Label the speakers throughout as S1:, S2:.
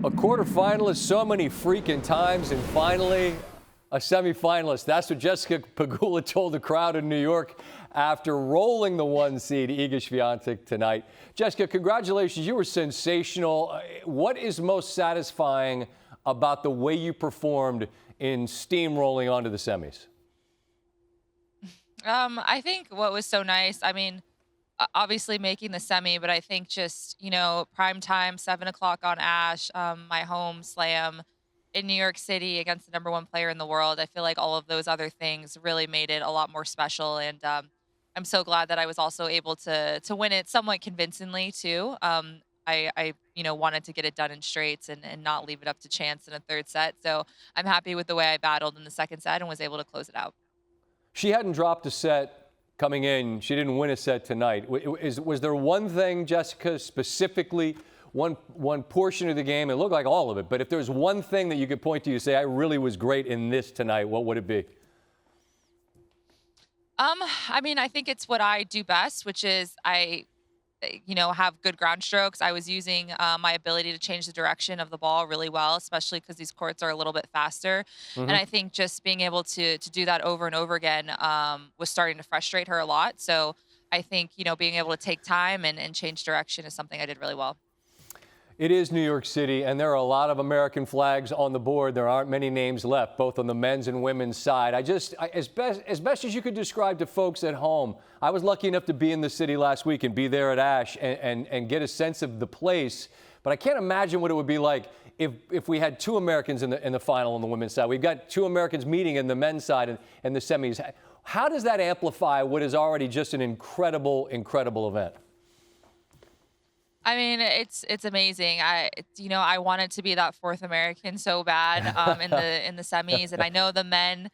S1: A quarterfinalist so many freaking times, and finally a semifinalist. That's what Jessica Pegula told the crowd in New York after rolling the 1 seed Iga Swiatek tonight. Jessica, congratulations. You were sensational. What is most satisfying about the way you performed in steamrolling onto the semis?
S2: I think what was so nice, obviously making the semi, but I think just, prime time, 7 o'clock on Ash, my home slam in New York City against the #1 player in the world. I feel like all of those other things really made it a lot more special. And I'm so glad that I was also able to win it somewhat convincingly too. I wanted to get it done in straights and not leave it up to chance in a third set. So I'm happy with the way I battled in the second set and was able to close it out.
S1: She hadn't dropped a set coming in. She didn't win a set tonight. Was there one thing, Jessica, specifically, one portion of the game? It looked like all of it, but if there's one thing that you could point to, you say, I really was great in this tonight, what would it be?
S2: I think it's what I do best, which is have good ground strokes. I was using my ability to change the direction of the ball really well, especially because these courts are a little bit faster. And
S1: Mm-hmm.
S2: I think just being able to do that over and over again was starting to frustrate her a lot. So I think, being able to take time and change direction is something I did really well.
S1: It is New York City, and there are a lot of American flags on the board. There aren't many names left, both on the men's and women's side. As best as you could describe to folks at home, I was lucky enough to be in the city last week and be there at Ash and get a sense of the place. But I can't imagine what it would be like if we had two Americans in the final on the women's side. We've got two Americans meeting in the men's side and the semis. How does that amplify what is already just an incredible, incredible event?
S2: It's amazing. I wanted to be that fourth American so bad in the semis, and I know the men,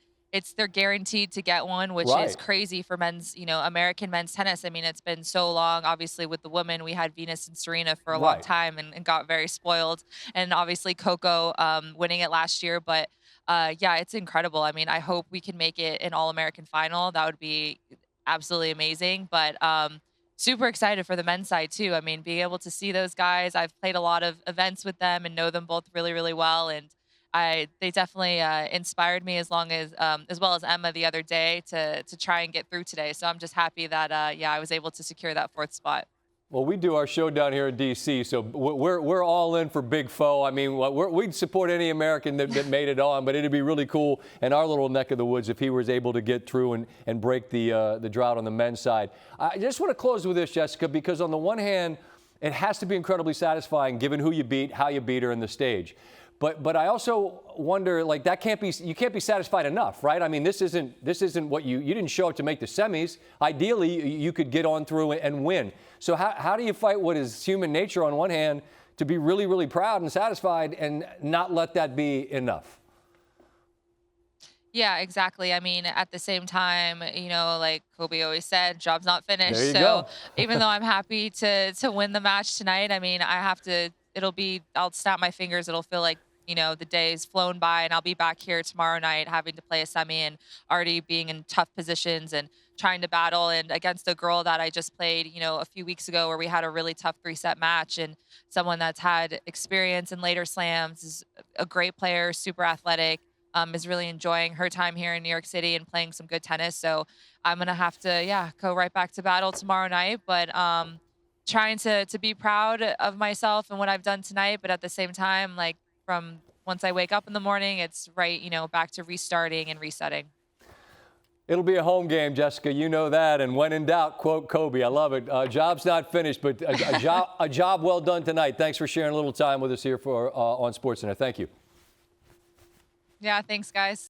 S2: they're guaranteed to get one, which is
S1: Right.
S2: crazy for men's, American men's tennis. It's been so long. Obviously, with the women, we had Venus and Serena for a long
S1: Right.
S2: time and got very spoiled, and obviously Coco winning it last year. But yeah, it's incredible. I hope we can make it an All-American final. That would be absolutely amazing. But super excited for the men's side too. Being able to see those guys, I've played a lot of events with them and know them both really, really well. And they definitely inspired me as well as Emma the other day to try and get through today. So I'm just happy that I was able to secure that fourth spot.
S1: Well, we do our show down here in D.C., so we're all in for Big Foe. We'd support any American that made it on, but it'd be really cool in our little neck of the woods if he was able to get through and break the drought on the men's side. I just want to close with this, Jessica, because on the one hand, it has to be incredibly satisfying given who you beat, how you beat her, and the stage. But I also wonder, like, you can't be satisfied enough, right? This isn't what you didn't show up to make the semis. Ideally, you could get on through and win. So how do you fight what is human nature on one hand to be really, really proud and satisfied and not let that be enough?
S2: Yeah, exactly. At the same time, like Kobe always said, job's not
S1: There
S2: finished.
S1: you
S2: So
S1: go.
S2: even though I'm happy to win the match tonight, I'll snap my fingers. It'll feel like, the day's flown by and I'll be back here tomorrow night having to play a semi and already being in tough positions and trying to battle and against a girl that I just played, a few weeks ago where we had a really tough 3-set match, and someone that's had experience in later slams, is a great player, super athletic, is really enjoying her time here in New York City and playing some good tennis. So I'm going to have to, go right back to battle tomorrow night. But trying to be proud of myself and what I've done tonight. But at the same time, like, from once I wake up in the morning, it's right, back to restarting and resetting.
S1: It'll be a home game, Jessica. You know that. And when in doubt, quote Kobe. I love it. Job's not finished, but a job well done tonight. Thanks for sharing a little time with us here on SportsCenter. Thank you.
S2: Yeah, thanks, guys.